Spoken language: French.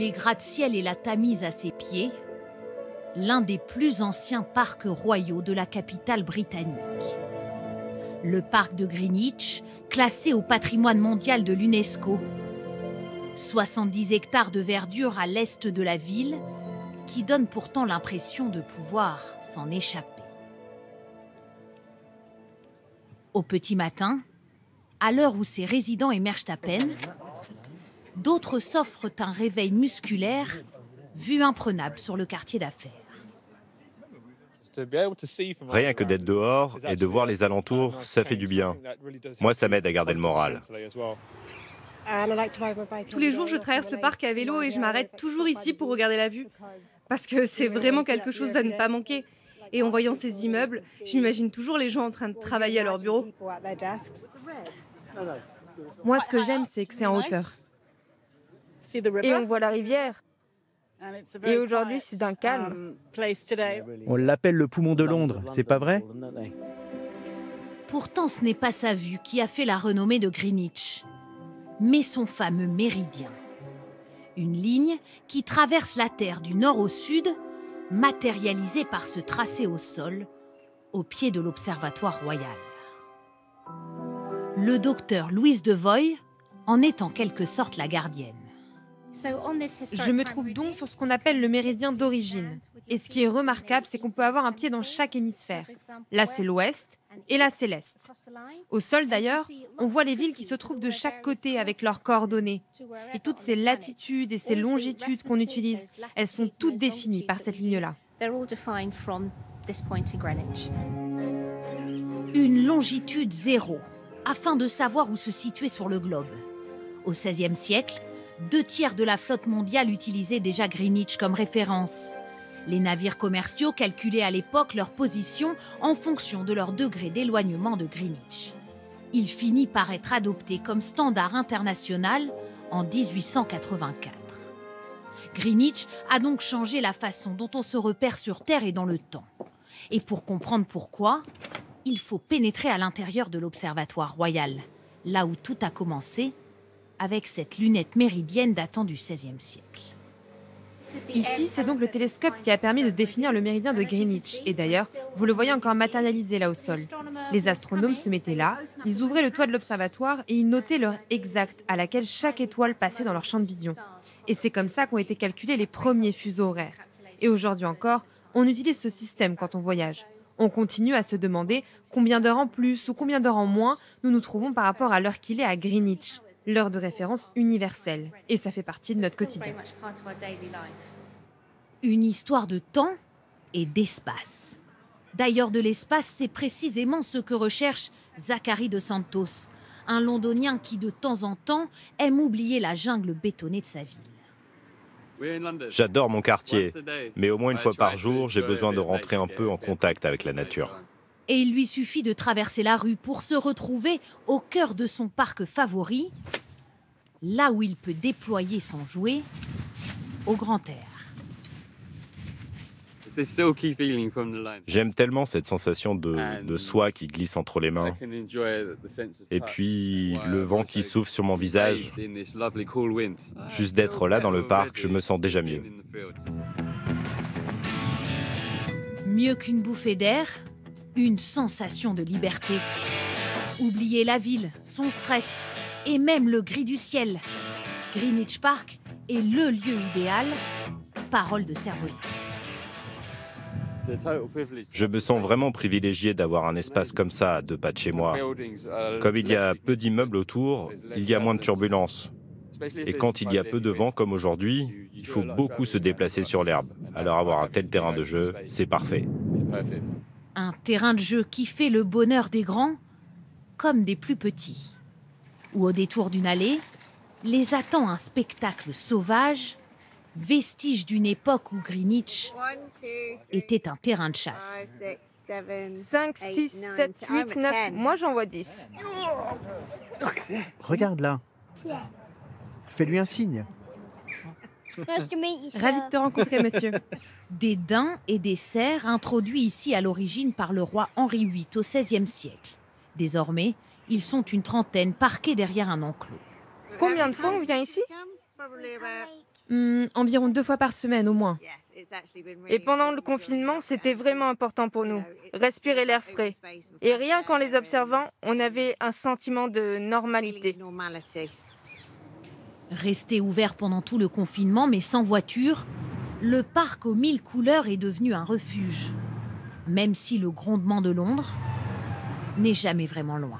les gratte-ciel et la Tamise à ses pieds, l'un des plus anciens parcs royaux de la capitale britannique. Le parc de Greenwich, classé au patrimoine mondial de l'UNESCO. 70 hectares de verdure à l'est de la ville, qui donnent pourtant l'impression de pouvoir s'en échapper. Au petit matin, à l'heure où ses résidents émergent à peine, d'autres s'offrent un réveil musculaire, vue imprenable sur le quartier d'affaires. Rien que d'être dehors et de voir les alentours, ça fait du bien. Moi, ça m'aide à garder le moral. Tous les jours, je traverse le parc à vélo et je m'arrête toujours ici pour regarder la vue. Parce que c'est vraiment quelque chose à ne pas manquer. Et en voyant ces immeubles, je m'imagine toujours les gens en train de travailler à leur bureau. Moi, ce que j'aime, c'est que c'est en hauteur. Et on voit la rivière. Et aujourd'hui, c'est d'un calme. On l'appelle le poumon de Londres, c'est pas vrai? Pourtant, ce n'est pas sa vue qui a fait la renommée de Greenwich, mais son fameux méridien. Une ligne qui traverse la Terre du nord au sud, matérialisée par ce tracé au sol, au pied de l'Observatoire royal. Le docteur Louise Devoy en est en quelque sorte la gardienne. Je me trouve donc sur ce qu'on appelle le méridien d'origine. Et ce qui est remarquable, c'est qu'on peut avoir un pied dans chaque hémisphère. Là, c'est l'ouest, et là, c'est l'est. Au sol, d'ailleurs, on voit les villes qui se trouvent de chaque côté avec leurs coordonnées. Et toutes ces latitudes et ces longitudes qu'on utilise, elles sont toutes définies par cette ligne-là. Une longitude 0, afin de savoir où se situer sur le globe. Au XVIe siècle, 2/3 de la flotte mondiale utilisait déjà Greenwich comme référence. Les navires commerciaux calculaient à l'époque leur position en fonction de leur degré d'éloignement de Greenwich. Il finit par être adopté comme standard international en 1884. Greenwich a donc changé la façon dont on se repère sur Terre et dans le temps. Et pour comprendre pourquoi, il faut pénétrer à l'intérieur de l'Observatoire royal, là où tout a commencé, avec cette lunette méridienne datant du XVIe siècle. Ici, c'est donc le télescope qui a permis de définir le méridien de Greenwich. Et d'ailleurs, vous le voyez encore matérialisé là au sol. Les astronomes se mettaient là, ils ouvraient le toit de l'observatoire et ils notaient l'heure exacte à laquelle chaque étoile passait dans leur champ de vision. Et c'est comme ça qu'ont été calculés les premiers fuseaux horaires. Et aujourd'hui encore, on utilise ce système quand on voyage. On continue à se demander combien d'heures en plus ou combien d'heures en moins nous nous trouvons par rapport à l'heure qu'il est à Greenwich. L'heure de référence universelle. Et ça fait partie de notre quotidien. Une histoire de temps et d'espace. D'ailleurs, de l'espace, c'est précisément ce que recherche Zachary de Santos, un Londonien qui, de temps en temps, aime oublier la jungle bétonnée de sa ville. J'adore mon quartier, mais au moins une fois par jour, j'ai besoin de rentrer un peu en contact avec la nature. Et il lui suffit de traverser la rue pour se retrouver au cœur de son parc favori, là où il peut déployer son jouet au grand air. J'aime tellement cette sensation de soie qui glisse entre les mains. Et puis le vent qui souffle sur mon visage. Juste d'être là dans le parc, je me sens déjà mieux. Mieux qu'une bouffée d'air, une sensation de liberté. Oublier la ville, son stress et même le gris du ciel. Greenwich Park est le lieu idéal, parole de cerveliste. Je me sens vraiment privilégié d'avoir un espace comme ça à 2 pas de chez moi. Comme il y a peu d'immeubles autour, il y a moins de turbulences. Et quand il y a peu de vent comme aujourd'hui, il faut beaucoup se déplacer sur l'herbe. Alors avoir un tel terrain de jeu, c'est parfait. Un terrain de jeu qui fait le bonheur des grands comme des plus petits. Où au détour d'une allée, les attend un spectacle sauvage, vestige d'une époque où Greenwich était un terrain de chasse. 5, 6, 7, 8, 9, moi j'en vois 10. Regarde là. Fais-lui un signe. Ravi de te rencontrer, monsieur. Des daims et des cerfs introduits ici à l'origine par le roi Henri VIII au XVIe siècle. Désormais, ils sont une trentaine parqués derrière un enclos. Combien de fois on vient ici? Environ 2 fois par semaine au moins. Et pendant le confinement, c'était vraiment important pour nous, respirer l'air frais. Et rien qu'en les observant, on avait un sentiment de normalité. Resté ouvert pendant tout le confinement, mais sans voiture, le parc aux 1000 couleurs est devenu un refuge. Même si le grondement de Londres n'est jamais vraiment loin.